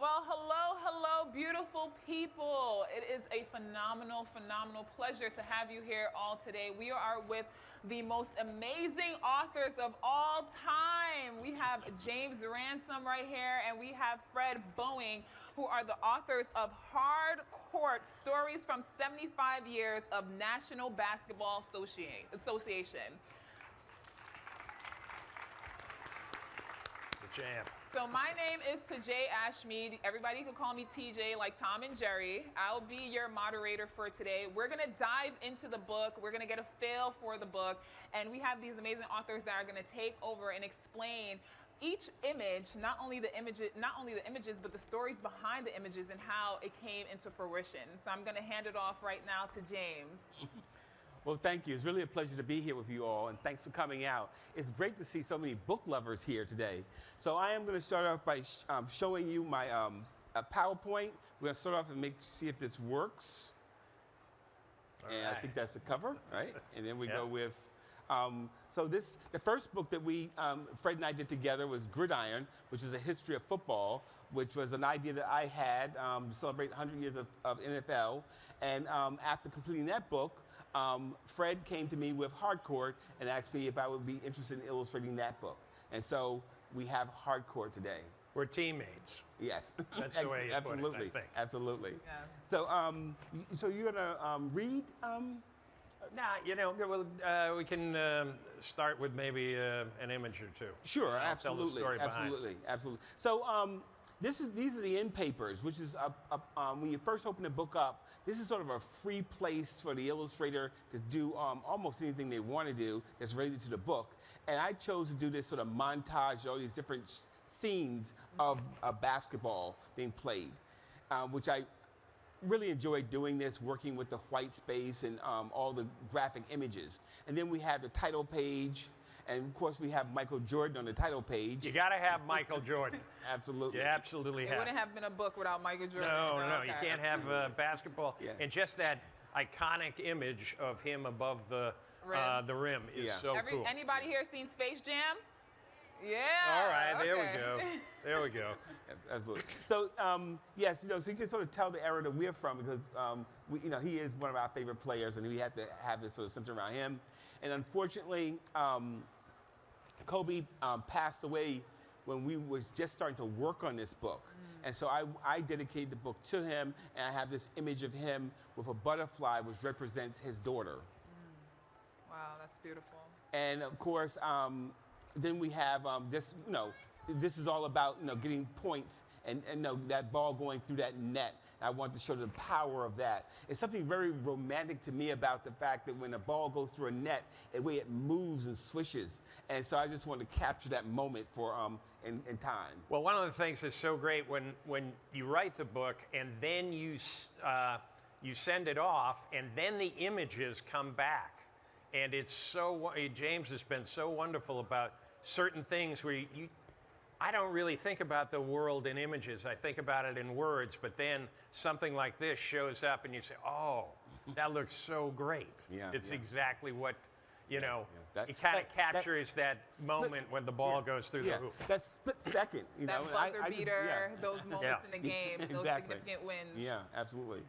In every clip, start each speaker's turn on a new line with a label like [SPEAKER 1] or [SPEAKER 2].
[SPEAKER 1] Well, hello, beautiful people. It is a phenomenal pleasure to have you here all today. We are with the most amazing authors of all time. We have James Ransom right here, and we have Fred Boeing, who are the authors of Hard Court, Stories from 75 Years of National Basketball Association.
[SPEAKER 2] The jam.
[SPEAKER 1] So my name is Tajay Ashmead. Everybody can call me TJ, like Tom and Jerry. I'll be your moderator for today. We're gonna dive into the book. We're gonna get a feel for the book, and we have these amazing authors that are gonna take over and explain each image, not only the images, but the stories behind the images and how it came into fruition. So I'm gonna hand it off right now to James.
[SPEAKER 3] Well, thank you. It's really a pleasure to be here with you all, and thanks for coming out. It's great to see so many book lovers here today. So I am going to start off by showing you my a PowerPoint. We're going to start off and see if this works. And I think that's the cover, right? And then we go with, the first book that Fred and I did together was Gridiron, which is a history of football, which was an idea that I had to celebrate 100 years of NFL. And after completing that book, Fred came to me with Hard Court and asked me if I would be interested in illustrating that book. And so we have Hard Court today.
[SPEAKER 2] We're teammates.
[SPEAKER 3] Yes.
[SPEAKER 2] That's the way you
[SPEAKER 3] Absolutely.
[SPEAKER 2] put it, I think.
[SPEAKER 3] Absolutely.
[SPEAKER 1] Yes.
[SPEAKER 3] So you're going to read?
[SPEAKER 2] We can start with maybe an image or two.
[SPEAKER 3] Sure,
[SPEAKER 2] I'll tell the story behind it.
[SPEAKER 3] Absolutely. So these are the end papers, which is when you first open the book up, this is sort of a free place for the illustrator to do almost anything they want to do that's related to the book. And I chose to do this sort of montage, all these different scenes of basketball being played, which I really enjoyed doing this, working with the white space and all the graphic images. And then we have the title page. And of course, we have Michael Jordan on the title page.
[SPEAKER 2] You got to have Michael Jordan.
[SPEAKER 3] Absolutely.
[SPEAKER 2] You absolutely have.
[SPEAKER 1] It wouldn't have been a book without Michael Jordan.
[SPEAKER 2] No,
[SPEAKER 1] Okay.
[SPEAKER 2] you can't have basketball. Yeah. And just that iconic image of him above the rim is so cool.
[SPEAKER 1] Anybody here seen Space Jam? Yeah.
[SPEAKER 2] All right, there we go. There we go.
[SPEAKER 3] Absolutely. So yes, so you can sort of tell the era that we're from because he is one of our favorite players, and we had to have this sort of center around him. And unfortunately, Kobe passed away when we was just starting to work on this book. And so I dedicated the book to him, and I have this image of him with a butterfly, which represents his daughter.
[SPEAKER 1] Wow, that's beautiful.
[SPEAKER 3] And of course, then we have this is all about getting points and that ball going through that net. I want to show the power of that. It's something very romantic to me about the fact that when a ball goes through a net, the way it moves and swishes. And so I just want to capture that moment for in time.
[SPEAKER 2] Well, one of the things that's so great when you write the book and then you send it off and then the images come back. And it's James has been so wonderful about certain things where I don't really think about the world in images. I think about it in words, but then something like this shows up and you say, oh, that looks so great. It's exactly what, it kind of captures that moment when the ball goes through the hoop.
[SPEAKER 3] That split second,
[SPEAKER 1] that buzzer beater, those moments in the game, those significant wins.
[SPEAKER 3] Yeah, absolutely.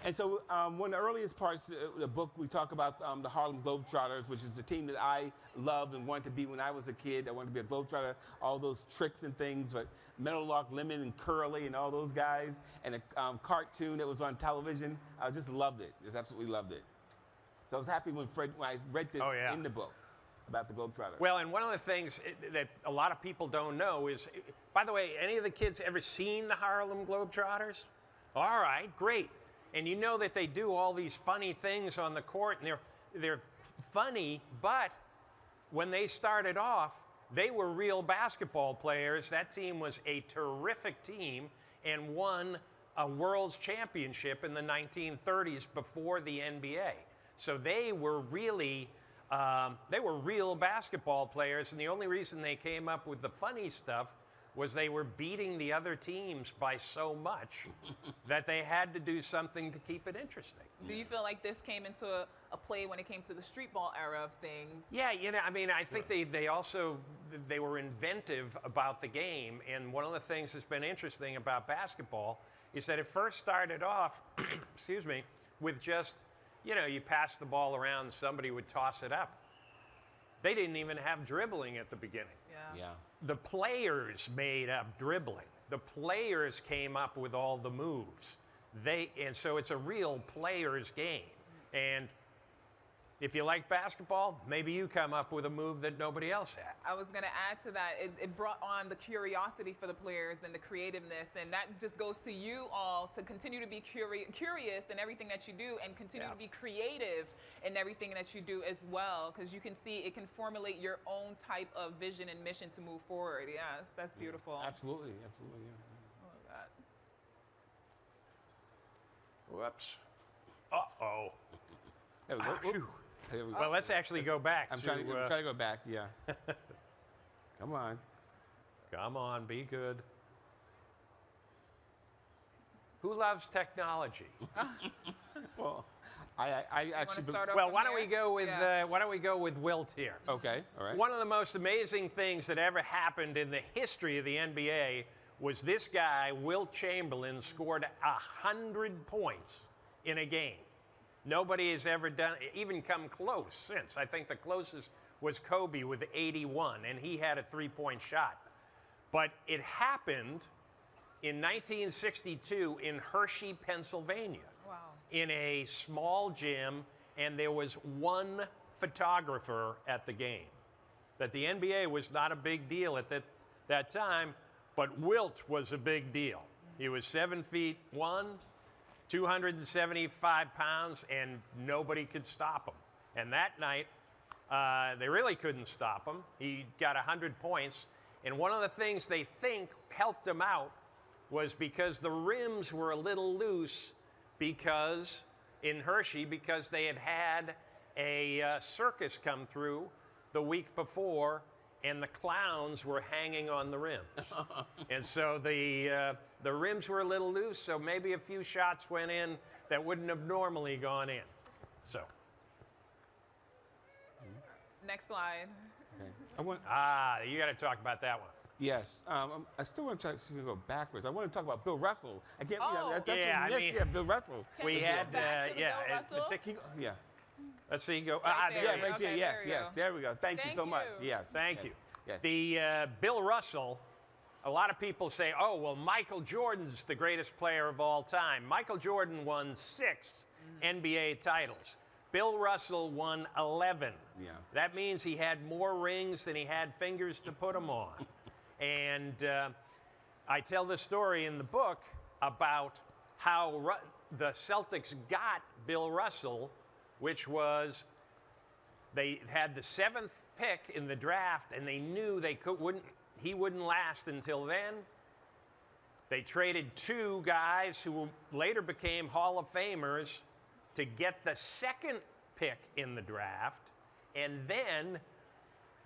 [SPEAKER 3] And so one of the earliest parts of the book, we talk about the Harlem Globetrotters, which is the team that I loved and wanted to be when I was a kid. I wanted to be a Globetrotter, all those tricks and things, but Meadowlark Lemon and Curly and all those guys, and a cartoon that was on television. I just loved it, just absolutely loved it. So I was happy when I read this in the book about the Globetrotters.
[SPEAKER 2] Well, and one of the things that a lot of people don't know is, by the way, any of the kids ever seen the Harlem Globetrotters? All right, great. And you know that they do all these funny things on the court, and they're funny, but when they started off, they were real basketball players. That team was a terrific team and won a world's championship in the 1930s before the NBA. So they were really, real basketball players, and the only reason they came up with the funny stuff was they were beating the other teams by so much that they had to do something to keep it interesting.
[SPEAKER 1] Do you feel like this came into a play when it came to the street ball era of things?
[SPEAKER 2] Yeah, I mean, I think they were inventive about the game, and one of the things that's been interesting about basketball is that it first started off, excuse me, with just, you pass the ball around and somebody would toss it up. They didn't even have dribbling at the beginning.
[SPEAKER 1] Yeah.
[SPEAKER 2] The players made up dribbling. The players came up with all the moves. And so it's a real players game. And if you like basketball, maybe you come up with a move that nobody else had.
[SPEAKER 1] I was going to add to that. It brought on the curiosity for the players and the creativeness, and that just goes to you all to continue to be curious in everything that you do and continue to be creative in everything that you do as well, because you can see it can formulate your own type of vision and mission to move forward. Yes, that's beautiful.
[SPEAKER 3] Absolutely, absolutely, yeah.
[SPEAKER 1] I love that.
[SPEAKER 2] Whoops. Uh-oh.
[SPEAKER 3] There we go.
[SPEAKER 2] Phew.
[SPEAKER 3] Whoops. Here we go.
[SPEAKER 2] Well, let's actually go back
[SPEAKER 3] I'm
[SPEAKER 2] to...
[SPEAKER 3] trying to go back, yeah. Come on.
[SPEAKER 2] Come on, be good. Who loves technology?
[SPEAKER 3] Well, I actually...
[SPEAKER 1] start off
[SPEAKER 2] Well,
[SPEAKER 1] from
[SPEAKER 2] why don't
[SPEAKER 1] there?
[SPEAKER 2] we go with Wilt here?
[SPEAKER 3] Okay, all right.
[SPEAKER 2] One of the most amazing things that ever happened in the history of the NBA was this guy, Wilt Chamberlain, scored 100 points in a game. Nobody has ever even come close since. I think the closest was Kobe with 81, and he had a three-point shot. But it happened in 1962 in Hershey, Pennsylvania.
[SPEAKER 1] Wow.
[SPEAKER 2] In a small gym, and there was one photographer at the game. That the NBA was not a big deal at that time, but Wilt was a big deal. He was 7'1", 275 pounds, and nobody could stop him. And that night, they really couldn't stop him. He got 100 points, and one of the things they think helped him out was because the rims were a little loose in Hershey because they had a circus come through the week before, and the clowns were hanging on the rims. And so the rims were a little loose, so maybe a few shots went in that wouldn't have normally gone in. So.
[SPEAKER 1] Next slide.
[SPEAKER 3] Okay.
[SPEAKER 2] You got to talk about that one.
[SPEAKER 3] Yes. I still want to try to go backwards. I want to talk about Bill Russell. I can't.
[SPEAKER 1] Oh.
[SPEAKER 3] That's what we missed. Yeah, Bill Russell.
[SPEAKER 1] Can
[SPEAKER 2] We
[SPEAKER 1] you
[SPEAKER 2] had,
[SPEAKER 1] go back to the
[SPEAKER 2] yeah,
[SPEAKER 1] Bill Russell?
[SPEAKER 3] Yeah.
[SPEAKER 2] Let's see, go.
[SPEAKER 1] Right there.
[SPEAKER 3] Yeah,
[SPEAKER 2] there.
[SPEAKER 3] right there.
[SPEAKER 1] Okay,
[SPEAKER 3] Yes,
[SPEAKER 1] there we
[SPEAKER 3] yes.
[SPEAKER 1] go.
[SPEAKER 3] There we go. Thank you so
[SPEAKER 1] Thank
[SPEAKER 3] much.
[SPEAKER 1] you.
[SPEAKER 3] Yes.
[SPEAKER 2] Thank
[SPEAKER 3] yes,
[SPEAKER 2] you.
[SPEAKER 3] Yes.
[SPEAKER 2] The Bill Russell, a lot of people say, oh, well, Michael Jordan's the greatest player of all time. Michael Jordan won 6 NBA titles. Bill Russell won 11.
[SPEAKER 3] Yeah.
[SPEAKER 2] That means he had more rings than he had fingers to put them on. And I tell the story in the book about how the Celtics got Bill Russell, which was they had the 7th pick in the draft, and they knew he wouldn't last until then. They traded 2 guys who later became Hall of Famers to get the 2nd pick in the draft, and then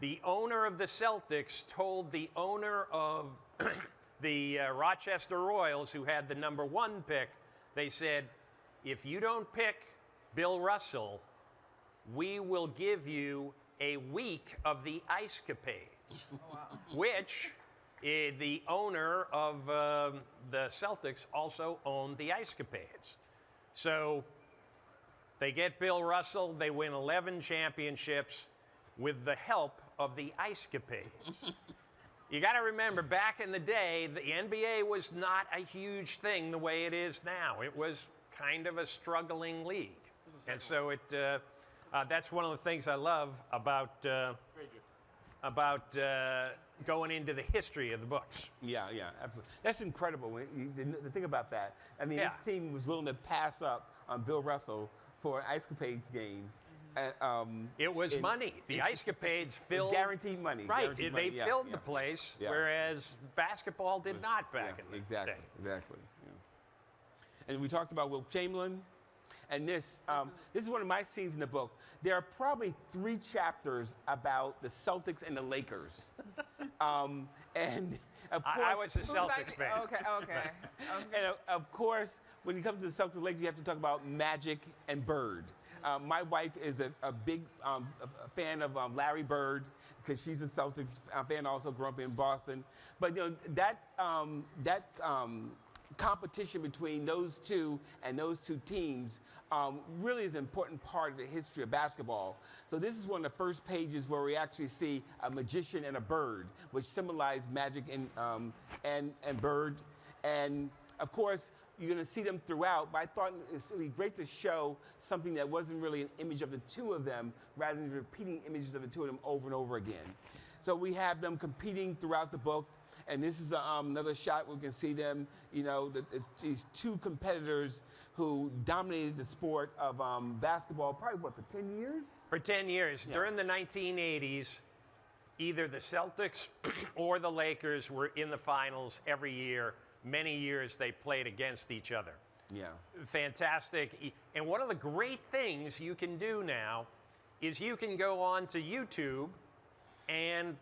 [SPEAKER 2] the owner of the Celtics told the owner of the Rochester Royals, who had the number 1 pick, they said, if you don't pick Bill Russell, we will give you a week of the Ice Capades, which the owner of the Celtics also owned the Ice Capades. So they get Bill Russell, they win 11 championships with the help of the Ice Capades. You got to remember, back in the day, the NBA was not a huge thing the way it is now. It was kind of a struggling league. And so that's one of the things I love about going into the history of the books.
[SPEAKER 3] Yeah, absolutely. That's incredible. The thing about that, I mean, this team was willing to pass up on Bill Russell for an Ice Capades game.
[SPEAKER 2] It was money. The Ice Capades filled
[SPEAKER 3] guaranteed money.
[SPEAKER 2] Right,
[SPEAKER 3] Guaranteed
[SPEAKER 2] they
[SPEAKER 3] money. Yeah,
[SPEAKER 2] filled
[SPEAKER 3] yeah.
[SPEAKER 2] the place,
[SPEAKER 3] Yeah.
[SPEAKER 2] whereas basketball did not back in the
[SPEAKER 3] exactly,
[SPEAKER 2] day.
[SPEAKER 3] Exactly. Yeah. And we talked about Wilt Chamberlain, and this is one of my scenes in the book. There are probably 3 chapters about the Celtics and the Lakers, and Of course,
[SPEAKER 2] I was a
[SPEAKER 1] Who's
[SPEAKER 2] Celtics
[SPEAKER 1] that?
[SPEAKER 2] fan.
[SPEAKER 1] Okay.
[SPEAKER 3] and of course, when you come to the Celtics Lakers, you have to talk about Magic and Bird. My wife is a big a fan of Larry Bird because she's a Celtics fan, also grew up in Boston. But that competition between those two and those two teams really is an important part of the history of basketball. So this is one of the first pages where we actually see a magician and a bird, which symbolize Magic and Bird. And of course, you're going to see them throughout, but I thought it would be great to show something that wasn't really an image of the two of them, rather than repeating images of the two of them over and over again. So we have them competing throughout the book. And this is another shot where we can see them, these two competitors who dominated the sport of basketball, probably, for 10 years?
[SPEAKER 2] For 10 years.
[SPEAKER 3] Yeah.
[SPEAKER 2] During the 1980s, either the Celtics or the Lakers were in the finals every year. Many years they played against each other.
[SPEAKER 3] Yeah.
[SPEAKER 2] Fantastic. And one of the great things you can do now is you can go on to YouTube and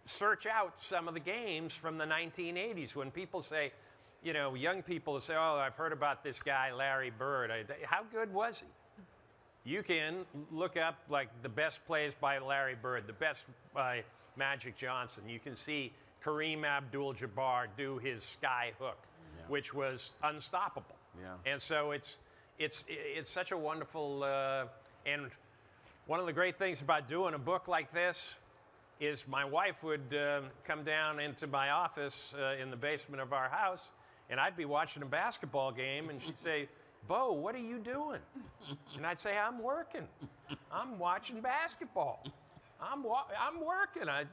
[SPEAKER 2] search out some of the games from the 1980s. When people say, young people say, oh, I've heard about this guy, Larry Bird. How good was he? You can look up like the best plays by Larry Bird, the best by Magic Johnson. You can see Kareem Abdul-Jabbar do his sky hook, which was unstoppable.
[SPEAKER 3] Yeah.
[SPEAKER 2] And so it's such a wonderful, and one of the great things about doing a book like this is my wife would come down into my office in the basement of our house, and I'd be watching a basketball game, and she'd say, Bo, what are you doing? And I'd say, I'm working. I'm watching basketball. I'm working. I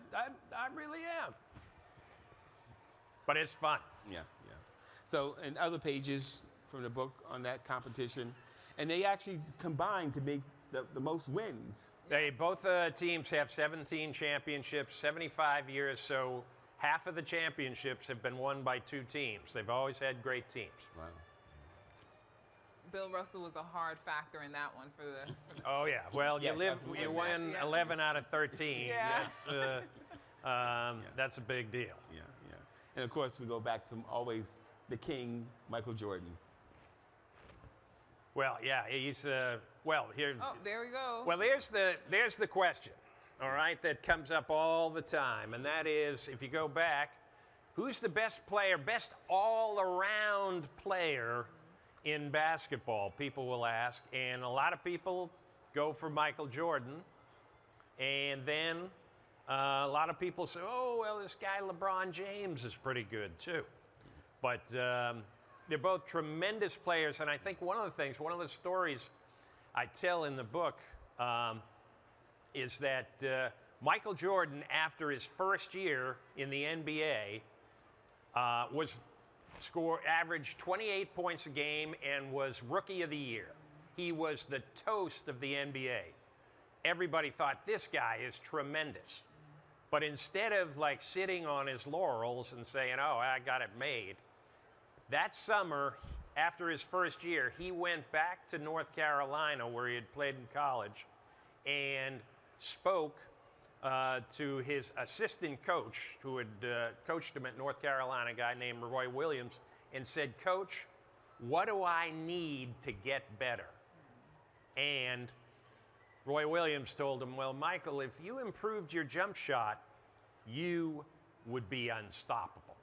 [SPEAKER 2] really am. But it's fun.
[SPEAKER 3] Yeah. So, and other pages from the book on that competition, and they actually combined to make the most wins.
[SPEAKER 2] Both teams have 17 championships, 75 years, so half of the championships have been won by two teams. They've always had great teams.
[SPEAKER 3] Wow.
[SPEAKER 1] Bill Russell was a hard factor in that one for the.
[SPEAKER 2] Oh yeah. Well,
[SPEAKER 3] Yes,
[SPEAKER 2] you
[SPEAKER 3] absolutely.
[SPEAKER 2] win
[SPEAKER 1] Yeah.
[SPEAKER 2] 11 out of 13.
[SPEAKER 1] Yeah.
[SPEAKER 2] That's a big deal.
[SPEAKER 3] Yeah. And of course, we go back to always the king, Michael Jordan.
[SPEAKER 2] Well, yeah, he's well here.
[SPEAKER 1] Oh, there we go.
[SPEAKER 2] Well, there's the question, all right, that comes up all the time, and that is, if you go back, who's the best player, best all-around player in basketball? People will ask, and a lot of people go for Michael Jordan, and then a lot of people say, oh, well, this guy LeBron James is pretty good too, but. They're both tremendous players, and I think one of the stories I tell in the book is that Michael Jordan, after his first year in the NBA, averaged 28 points a game and was Rookie of the Year. He was the toast of the NBA. Everybody thought this guy is tremendous. But instead of like sitting on his laurels and saying, oh, I got it made, that summer, after his first year, he went back to North Carolina, where he had played in college, and spoke to his assistant coach, who had coached him at North Carolina, a guy named Roy Williams, and said, Coach, what do I need to get better? And Roy Williams told him, well, Michael, if you improved your jump shot, you would be unstoppable.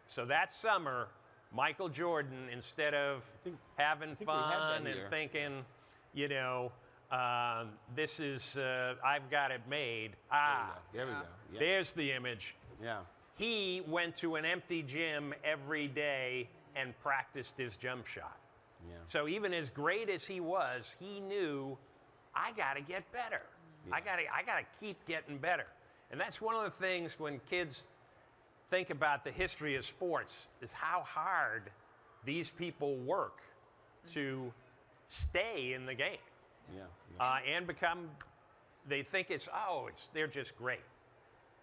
[SPEAKER 2] So that summer, Michael Jordan, instead of having fun and thinking, this is, I've got it made.
[SPEAKER 3] There we go. Yeah.
[SPEAKER 2] There's the image.
[SPEAKER 3] Yeah.
[SPEAKER 2] He went to an empty gym every day and practiced his jump shot.
[SPEAKER 3] Yeah.
[SPEAKER 2] So even as great as he was, he knew, I got to get better.
[SPEAKER 3] Yeah.
[SPEAKER 2] I got to keep getting better. And that's one of the things when kids think about the history of sports is how hard these people work to stay in the game.
[SPEAKER 3] Yeah.
[SPEAKER 2] And become, they think they're just great.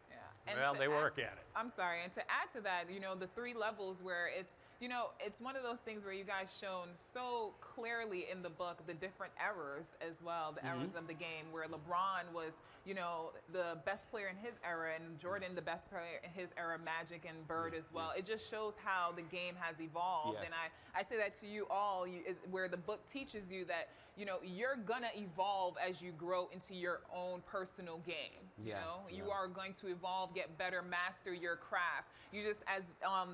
[SPEAKER 1] Yeah. And
[SPEAKER 2] Well,
[SPEAKER 1] to
[SPEAKER 2] they
[SPEAKER 1] add-
[SPEAKER 2] work at it.
[SPEAKER 1] I'm sorry, and to add to that, the 3 levels where it's, You know, it's one of those things where you guys shown so clearly in the book the different eras as well, the eras of the game, where LeBron was, you know, the best player in his era, and Jordan the best player in his era, Magic and Bird as well. It just shows how the game has evolved.
[SPEAKER 3] Yes.
[SPEAKER 1] And I say that to you all, where the book teaches you that, you know, you're gonna evolve as you grow into your own personal game. You know, you are going to evolve, get better, master your craft. You just, as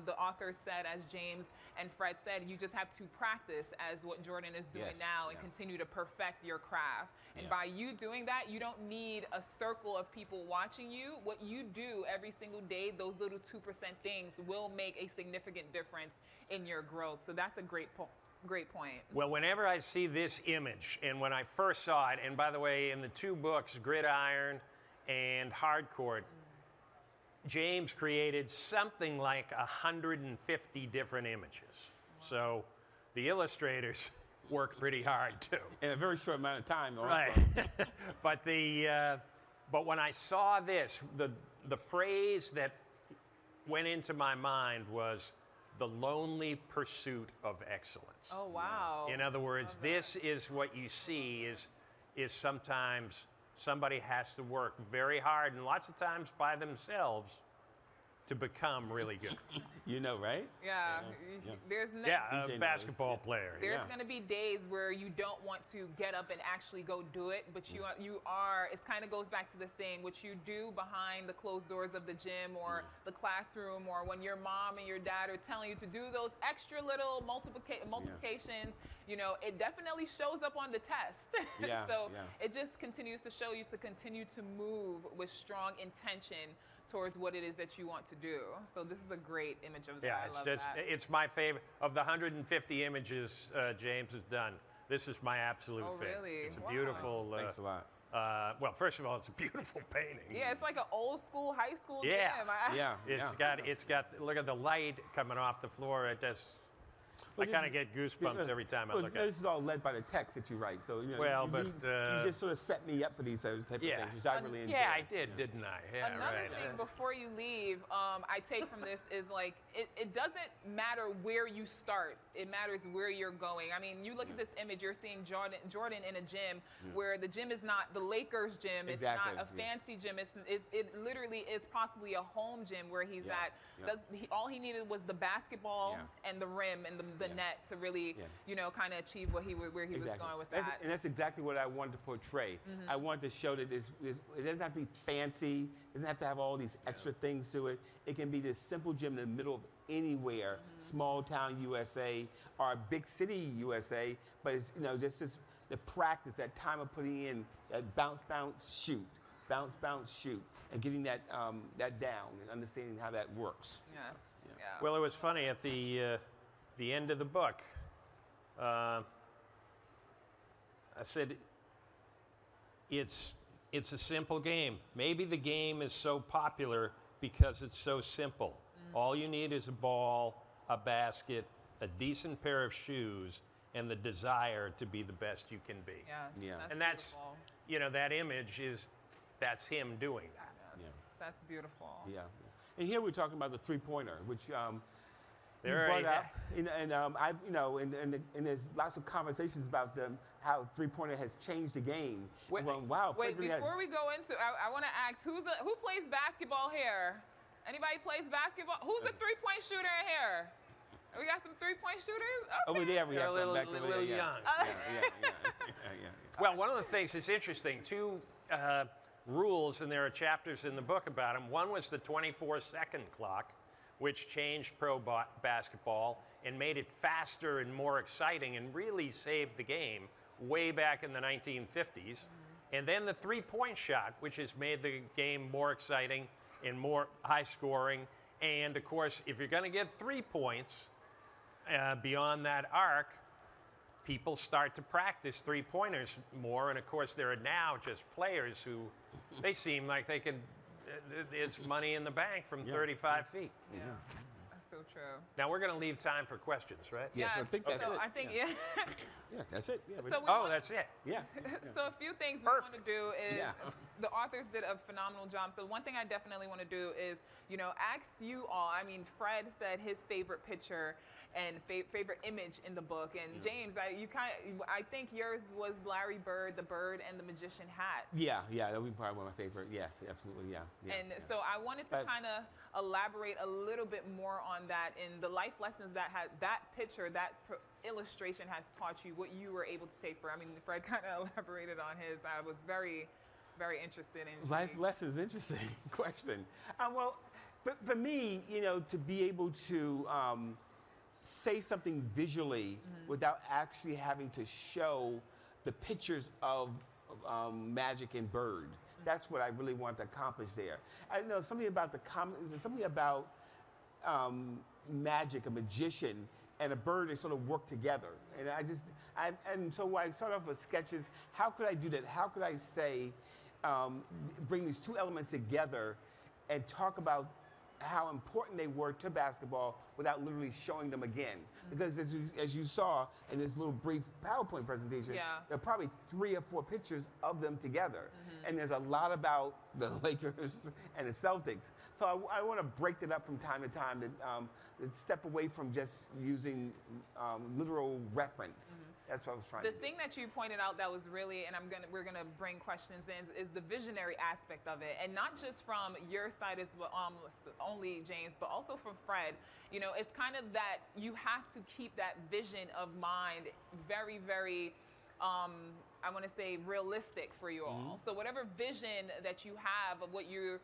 [SPEAKER 1] the author said, as James and Fred said, you just have to practice, as what Jordan is doing now, and continue to perfect your craft. And by you doing that, you don't need a circle of people watching you. What you do every single day, those little 2% things will make a significant difference in your growth. So that's a great point. Great point.
[SPEAKER 2] Well, whenever I see this image, and when I first saw it, and by the way, in the two books, Gridiron and Hardcourt, James created something like 150 different images. So the illustrators worked pretty hard too.
[SPEAKER 3] In a very short amount of time, also.
[SPEAKER 2] Right. But when I saw this, the phrase that went into my mind was the lonely pursuit of excellence.
[SPEAKER 1] Oh, wow.
[SPEAKER 2] In other words, this is what you see is sometimes somebody has to work very hard, and lots of times by themselves, to become really good.
[SPEAKER 3] You know, right?
[SPEAKER 1] Yeah. There's
[SPEAKER 2] Yeah,
[SPEAKER 3] DJ
[SPEAKER 2] a
[SPEAKER 3] knows.
[SPEAKER 2] basketball player.
[SPEAKER 1] There's going to be days where you don't want to get up and actually go do it, but you are, it kind of goes back to the saying, what you do behind the closed doors of the gym or the classroom, or when your mom and your dad are telling you to do those extra little multiplications, you know, it definitely shows up on the test. So it just continues to show you to continue to move with strong intention towards what it is that you want to do. So this is a great image of that.
[SPEAKER 2] Yeah,
[SPEAKER 1] I love that.
[SPEAKER 2] it's my favorite. Of the 150 images James has done, this is my absolute favorite.
[SPEAKER 1] Really?
[SPEAKER 2] It's a
[SPEAKER 1] Wow.
[SPEAKER 2] beautiful.
[SPEAKER 3] Thanks a lot.
[SPEAKER 2] Well, first of all, it's a beautiful painting.
[SPEAKER 1] Yeah, it's like an old school, high school
[SPEAKER 2] Yeah.
[SPEAKER 1] gym.
[SPEAKER 2] It's got. Look at the light coming off the floor. It just. I kind of get goosebumps every time I look at it.
[SPEAKER 3] This is all led by the text that you write, so you know.
[SPEAKER 2] Well,
[SPEAKER 3] you just sort of set me up for these type of things, which I really enjoy.
[SPEAKER 2] Yeah, I did, didn't I? Yeah,
[SPEAKER 1] Another
[SPEAKER 2] right.
[SPEAKER 1] thing before you leave, I take from this is like, it doesn't matter where you start. It matters where you're going. I mean, you look at this image, you're seeing Jordan in a gym where the gym is not the Lakers gym. It's not a fancy gym. It literally is possibly a home gym where he's at. All he needed was the basketball and the rim and the net to really, you know, kind of achieve where he was going with that.
[SPEAKER 3] And that's exactly what I wanted to portray. I wanted to show that it doesn't have to be fancy. It doesn't have to have all these extra things to it. It can be this simple gym in the middle of anywhere, small town USA or big city USA. But it's, you know, just the practice, that time of putting in that bounce, shoot, bounce, shoot, and getting that down and understanding how that works.
[SPEAKER 1] Yes. Yeah.
[SPEAKER 2] Well, it was funny at the end of the book. I said, it's a simple game. Maybe the game is so popular because it's so simple. All you need is a ball, a basket, a decent pair of shoes, and the desire to be the best you can be.
[SPEAKER 1] Yes.
[SPEAKER 2] And that's,
[SPEAKER 1] beautiful.
[SPEAKER 2] you know, that image that's him doing that.
[SPEAKER 1] Yes. That's beautiful.
[SPEAKER 3] Yeah. And here we're talking about the three-pointer, which you
[SPEAKER 2] There
[SPEAKER 3] brought
[SPEAKER 2] he-
[SPEAKER 3] up, and I've, you know, and there's lots of conversations about how three-pointer has changed the game.
[SPEAKER 2] Wait,
[SPEAKER 3] Well, wow.
[SPEAKER 1] Wait,
[SPEAKER 3] Fred really
[SPEAKER 1] before we go into, I want to ask, who plays basketball here? Anybody plays basketball? Who's a three-point shooter in here? We got some three-point shooters? Okay.
[SPEAKER 3] Over there we
[SPEAKER 2] They're
[SPEAKER 3] have
[SPEAKER 2] a little,
[SPEAKER 3] some back over
[SPEAKER 2] little
[SPEAKER 3] there.
[SPEAKER 2] young.
[SPEAKER 3] Yeah.
[SPEAKER 2] Well, one of the things that's interesting, two rules, and there are chapters in the book about them. One was the 24-second clock, which changed pro basketball and made it faster and more exciting and really saved the game way back in the 1950s. And then the three-point shot, which has made the game more exciting and more high-scoring. And, of course, if you're going to get 3 points beyond that arc, people start to practice three-pointers more. And, of course, there are now just players who, they seem like they can, it's money in the bank from 35 feet.
[SPEAKER 1] Yeah. That's so true.
[SPEAKER 2] Now, we're going to leave time for questions, right?
[SPEAKER 3] Yes, I think that's
[SPEAKER 1] so
[SPEAKER 3] it.
[SPEAKER 1] I think,
[SPEAKER 3] Yeah, that's it. Yeah,
[SPEAKER 1] So
[SPEAKER 2] Oh, that's it.
[SPEAKER 3] yeah.
[SPEAKER 1] So a few things we want to do is, the authors did a phenomenal job. So one thing I definitely want to do is, you know, ask you all. I mean, Fred said his favorite picture and favorite image in the book. And James, I think yours was Larry Bird, the bird and the magician hat.
[SPEAKER 3] Yeah, that would be probably one of my favorite. Yes, absolutely, yeah.
[SPEAKER 1] And so I wanted to kind of elaborate a little bit more on that in the life lessons that that picture, that illustration has taught you, what you were able to take for. I mean, Fred kind of elaborated on his. I was very, very interested in
[SPEAKER 3] life lessons. Interesting question. Well, for me, to be able to say something visually without actually having to show the pictures of Magic and Bird. That's what I really want to accomplish there. I know something about magic, a magician, and a bird. They sort of work together, and so I start off with sketches. How could I do that? How could I say, bring these two elements together, and talk about how important they were to basketball without literally showing them again. Because as you saw in this little brief PowerPoint presentation, there are probably 3 or 4 pictures of them together. And there's a lot about the Lakers and the Celtics. So I want to break that up from time to time, to step away from just using literal reference. That's what I was trying to do.
[SPEAKER 1] The thing that you pointed out that was really, and we're gonna bring questions in, is the visionary aspect of it, and not just from your side as well, only James, but also from Fred. It's kind of that you have to keep that vision of mind very, very, I want to say realistic for you all. So whatever vision that you have of what you're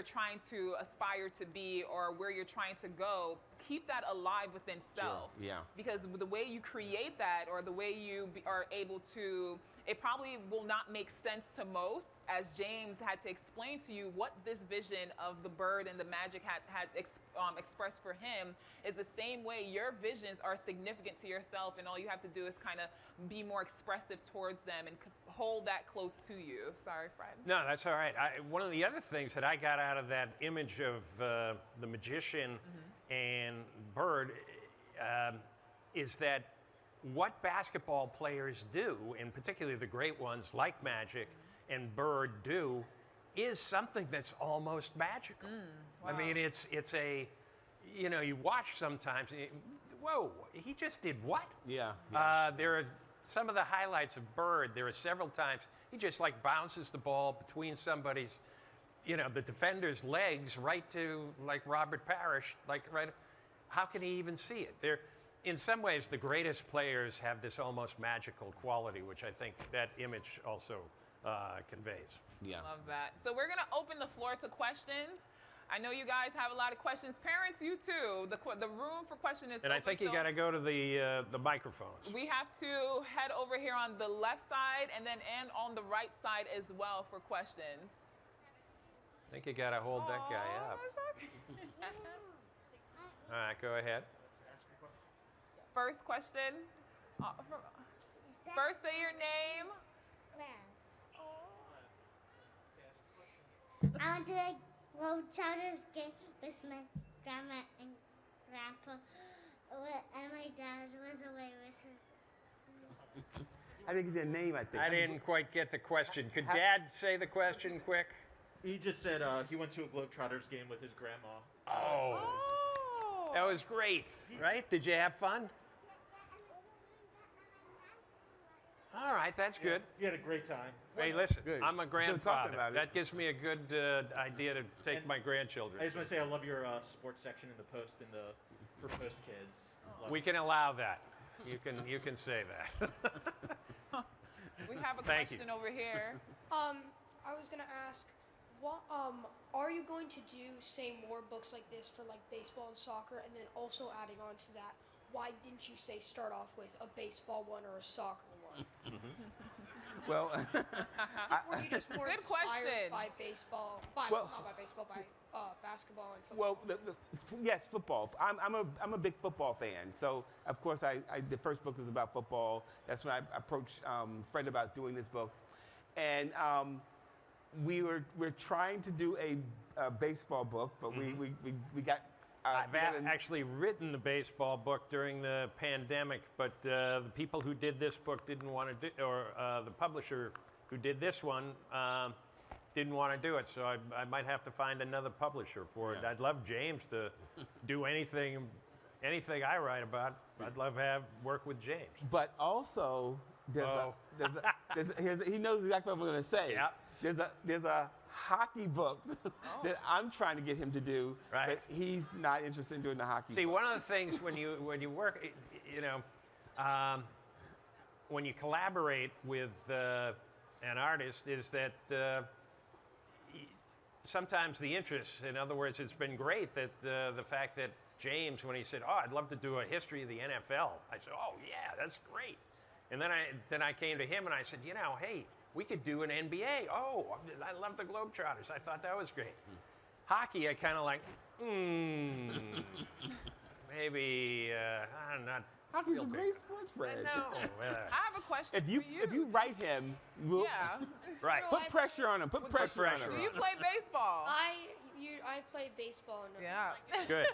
[SPEAKER 1] trying to aspire to be or where you're trying to go, keep that alive within self.
[SPEAKER 3] Sure. Yeah.
[SPEAKER 1] Because the way you create that or the way you are able to, it probably will not make sense to most, as James had to explain to you what this vision of the bird and the magic had expressed for him is the same way your visions are significant to yourself, and all you have to do is kind of be more expressive towards them and hold that close to you. Sorry, Fred.
[SPEAKER 2] No, that's all right. One of the other things that I got out of that image of the magician and bird is that what basketball players do, and particularly the great ones like Magic and Bird do, is something that's almost magical.
[SPEAKER 1] Wow.
[SPEAKER 2] I mean, it's a, you watch sometimes, and whoa, he just did what?
[SPEAKER 3] Yeah.
[SPEAKER 2] There are some of the highlights of Bird. There are several times he just bounces the ball between somebody's, the defender's legs right to Robert Parrish, right. How can he even see it? In some ways, the greatest players have this almost magical quality, which I think that image also conveys.
[SPEAKER 3] Yeah.
[SPEAKER 1] Love that. So we're going to open the floor to questions. I know you guys have a lot of questions. Parents, you too. The room for questions is
[SPEAKER 2] And
[SPEAKER 1] open.
[SPEAKER 2] I think you got to go to the microphones.
[SPEAKER 1] We have to head over here on the left side and on the right side as well for questions.
[SPEAKER 2] I think you got to hold that guy up. All right, go ahead.
[SPEAKER 1] First question. First, say your name.
[SPEAKER 4] I went to a Globetrotters game with my grandma and grandpa, and my dad was away with him.
[SPEAKER 3] I didn't get their name, I think.
[SPEAKER 2] I didn't quite get the question. Could Dad say the question quick?
[SPEAKER 5] He just said he went to a Globetrotters game with his grandma.
[SPEAKER 2] Oh. That was great, right? Did you have fun? All right, that's good.
[SPEAKER 5] You had a great time.
[SPEAKER 2] Hey, listen,
[SPEAKER 3] Good.
[SPEAKER 2] I'm a
[SPEAKER 3] Still talking
[SPEAKER 2] grandfather.
[SPEAKER 3] about it.
[SPEAKER 2] That gives me a good idea to take
[SPEAKER 5] And
[SPEAKER 2] my grandchildren.
[SPEAKER 5] I just want to say I love your sports section in the Post for Post Kids. Love
[SPEAKER 2] We
[SPEAKER 5] it.
[SPEAKER 2] can allow that. You can say that.
[SPEAKER 1] We have a
[SPEAKER 2] Thank you.
[SPEAKER 1] question over here.
[SPEAKER 6] I was gonna ask, what are you going to do, say, more books like this for baseball and soccer, and then also adding on to that, why didn't you start off with a baseball one or a soccer one?
[SPEAKER 3] Well,
[SPEAKER 6] Were you just more
[SPEAKER 1] Good
[SPEAKER 6] inspired
[SPEAKER 1] question.
[SPEAKER 6] by baseball,
[SPEAKER 3] Well-
[SPEAKER 6] not by baseball, by basketball and football?
[SPEAKER 3] well, yes, football. I'm a big football fan. So of course, the first book was about football. That's when I approached Fred about doing this book, and we're trying to do a baseball book, but we got.
[SPEAKER 2] I've
[SPEAKER 3] we got a-
[SPEAKER 2] actually written the baseball book during the pandemic, but the people who did this book didn't want to do, or the publisher who did this one didn't want to do it. So I might have to find another publisher for it.
[SPEAKER 3] Yeah.
[SPEAKER 2] I'd love James to do anything anything I write about, I'd love to have work with James.
[SPEAKER 3] But also, he knows exactly what I'm going to say.
[SPEAKER 2] Yeah.
[SPEAKER 3] There's a hockey book that I'm trying to get him to do,
[SPEAKER 2] Right.
[SPEAKER 3] but he's not interested in doing the hockey
[SPEAKER 2] See,
[SPEAKER 3] book.
[SPEAKER 2] one of the things when you work, when you collaborate with an artist is that sometimes the interests, in other words, it's been great that the fact that James, when he said, "Oh, I'd love to do a history of the NFL," I said, "Oh yeah, that's great." And then I came to him and I said, "Hey, we could do an NBA. Oh, I love the Globetrotters. I thought that was great." Hockey, I kind of like, maybe I'm not.
[SPEAKER 3] Hockey's
[SPEAKER 2] real
[SPEAKER 3] a
[SPEAKER 2] big.
[SPEAKER 3] great sport, Fred.
[SPEAKER 2] No.
[SPEAKER 1] I have a question
[SPEAKER 3] If you
[SPEAKER 1] for
[SPEAKER 3] if you write him, we'll
[SPEAKER 1] yeah.
[SPEAKER 2] Right.
[SPEAKER 3] put pressure on him. Put pressure on
[SPEAKER 2] pressure
[SPEAKER 3] him.
[SPEAKER 1] Do you play baseball?
[SPEAKER 6] I play baseball. And
[SPEAKER 1] Yeah.
[SPEAKER 2] Good.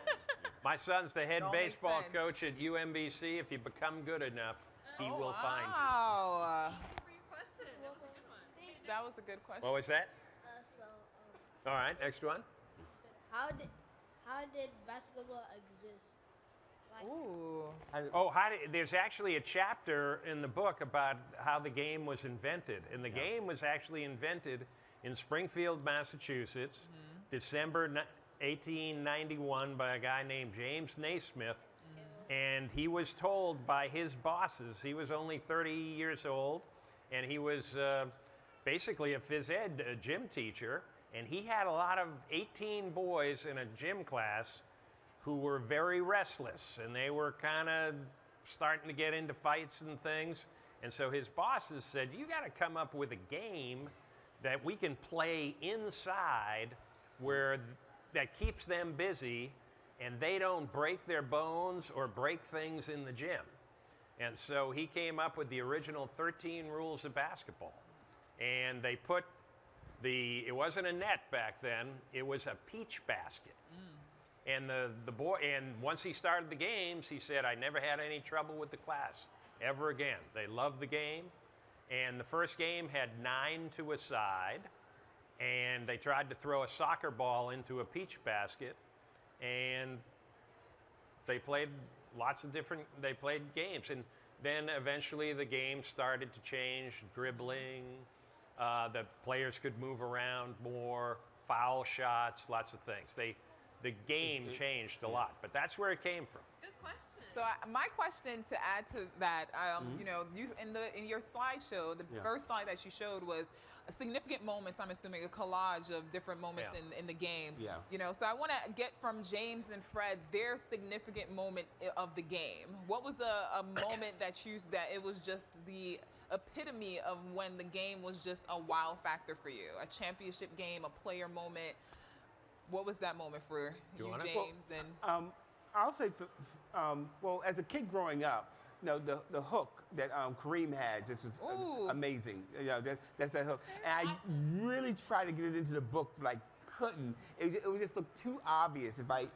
[SPEAKER 2] My son's the head
[SPEAKER 1] It all makes
[SPEAKER 2] baseball
[SPEAKER 1] sense.
[SPEAKER 2] coach at UMBC. If you become good enough, he will find you.
[SPEAKER 1] Wow.
[SPEAKER 7] Question. That was a good one.
[SPEAKER 1] That was a good question.
[SPEAKER 2] What was that?
[SPEAKER 4] So,
[SPEAKER 2] All right, next one.
[SPEAKER 4] how did basketball exist?
[SPEAKER 1] Ooh.
[SPEAKER 2] Oh, there's actually a chapter in the book about how the game was invented. And the game was actually invented in Springfield, Massachusetts, December 1891 by a guy named James Naismith. And he was told by his bosses, he was only 30 years old, and he was basically a phys ed gym teacher. And he had a lot of 18 boys in a gym class who were very restless, and they were kind of starting to get into fights and things. And so his bosses said, "You got to come up with a game that we can play inside where that keeps them busy and they don't break their bones or break things in the gym." And so he came up with the original 13 rules of basketball. And they put it wasn't a net back then, it was a peach basket. And the boy, and once he started the games, he said, "I never had any trouble with the class ever again." They loved the game. And the first game had 9 to a side. And they tried to throw a soccer ball into a peach basket. And they played they played games. And then eventually the game started to change, dribbling. The players could move around more, foul shots, lots of things. The game changed a lot, but that's where it came from.
[SPEAKER 7] Good question.
[SPEAKER 1] So my question to add to that, you in your slideshow, the first slide that you showed was significant moments. I'm assuming a collage of different moments in the game.
[SPEAKER 3] Yeah.
[SPEAKER 1] So I want to get from James and Fred their significant moment of the game. What was a moment that it was just the epitome of when the game was just a wow factor for you? A championship game, a player moment. What was that moment for you,
[SPEAKER 2] want it?
[SPEAKER 1] James?
[SPEAKER 3] I'll say, well, as a kid growing up, the hook that Kareem had just was amazing. That's that hook. And I really tried to get it into the book, but I couldn't. It would just look too obvious if I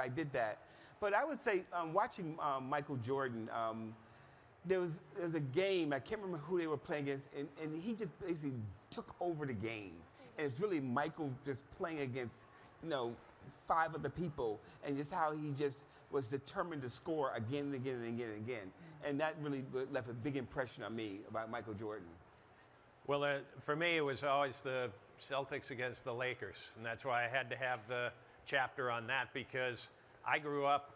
[SPEAKER 3] did that. But I would say, watching Michael Jordan, there was a game, I can't remember who they were playing against, and he just basically took over the game. And it's really Michael just playing against, 5 other people, and just how he just was determined to score again and again and again and again. And that really left a big impression on me about Michael Jordan.
[SPEAKER 2] Well, for me, it was always the Celtics against the Lakers, and that's why I had to have the chapter on that, because I grew up,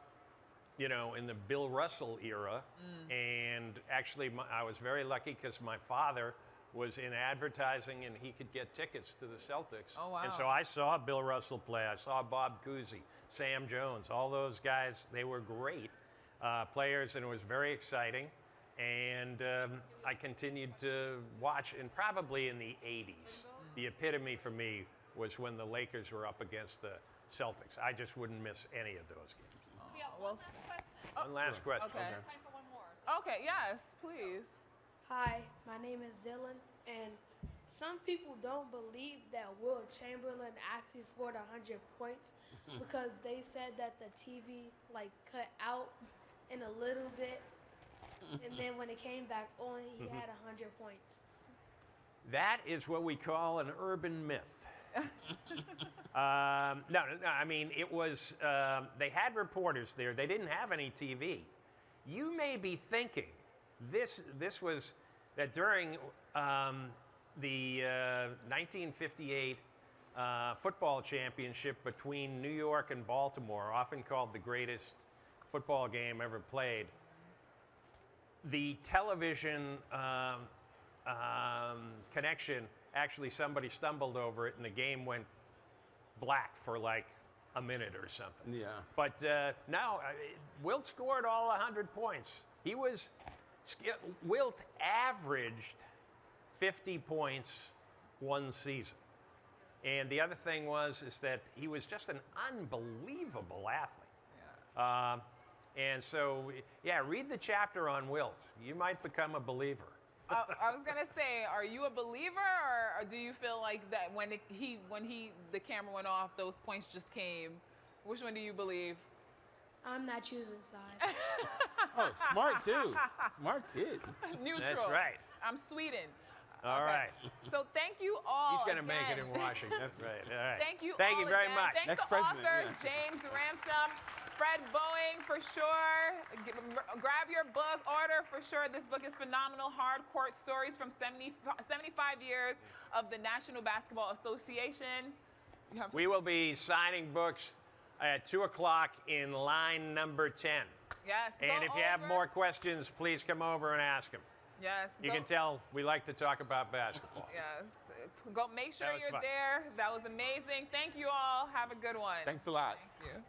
[SPEAKER 2] in the Bill Russell era, and actually I was very lucky because my father was in advertising and he could get tickets to the Celtics.
[SPEAKER 1] Oh, wow.
[SPEAKER 2] And so I saw Bill Russell play. I saw Bob Cousy, Sam Jones, all those guys. They were great players, and it was very exciting. And I continued to watch, and probably in the 80s, the epitome for me was when the Lakers were up against the Celtics. I just wouldn't miss any of those games.
[SPEAKER 7] So we have one last question.
[SPEAKER 2] One last question.
[SPEAKER 1] Okay.
[SPEAKER 7] Time for one more. So
[SPEAKER 1] Okay, yes, please.
[SPEAKER 6] Hi, my name is Dylan, and some people don't believe that Will Chamberlain actually scored 100 points because they said that the TV cut out in a little bit, and then when it came back on, he had 100 points.
[SPEAKER 2] That is what we call an urban myth. No. I mean, it was, they had reporters there. They didn't have any TV. You may be thinking this was that during the 1958 football championship between New York and Baltimore, often called the greatest football game ever played, the television connection, actually somebody stumbled over it and the game went black for like a minute or something.
[SPEAKER 3] Yeah.
[SPEAKER 2] But no, Wilt scored all 100 points. Wilt averaged 50 points one season. And the other thing is that he was just an unbelievable athlete. And so, yeah, read the chapter on Wilt. You might become a believer.
[SPEAKER 1] I was gonna say, are you a believer, or do you feel like that when the camera went off, those points just came? Which one do you believe?
[SPEAKER 6] I'm not choosing side.
[SPEAKER 3] Oh, smart too. Smart kid.
[SPEAKER 1] Neutral.
[SPEAKER 2] That's right.
[SPEAKER 1] I'm Sweden.
[SPEAKER 2] All right.
[SPEAKER 1] So thank you all.
[SPEAKER 2] He's going to make it
[SPEAKER 1] again.
[SPEAKER 2] in Washington. That's right. All right.
[SPEAKER 1] Thank you.
[SPEAKER 2] Thank
[SPEAKER 1] all
[SPEAKER 2] you very
[SPEAKER 1] again.
[SPEAKER 2] much.
[SPEAKER 1] Thank
[SPEAKER 3] Next
[SPEAKER 1] the
[SPEAKER 3] president,
[SPEAKER 1] authors,
[SPEAKER 3] yeah.
[SPEAKER 1] James Ransom, Fred Boeing, for sure. Grab your book, order for sure. This book is phenomenal. Hard Court Stories from 75 years of the National Basketball Association.
[SPEAKER 2] We will be signing books at 2 o'clock in line number 10.
[SPEAKER 1] Yes.
[SPEAKER 2] And
[SPEAKER 1] go
[SPEAKER 2] if you have
[SPEAKER 1] over.
[SPEAKER 2] more questions, please come over and ask them.
[SPEAKER 1] Yes.
[SPEAKER 2] You
[SPEAKER 1] go-
[SPEAKER 2] can tell we like to talk about basketball.
[SPEAKER 1] Yes. Go. Make sure
[SPEAKER 2] That was
[SPEAKER 1] you're
[SPEAKER 2] fun.
[SPEAKER 1] there. That was amazing. Thank you all. Have a good one.
[SPEAKER 3] Thanks a lot.
[SPEAKER 1] Thank you.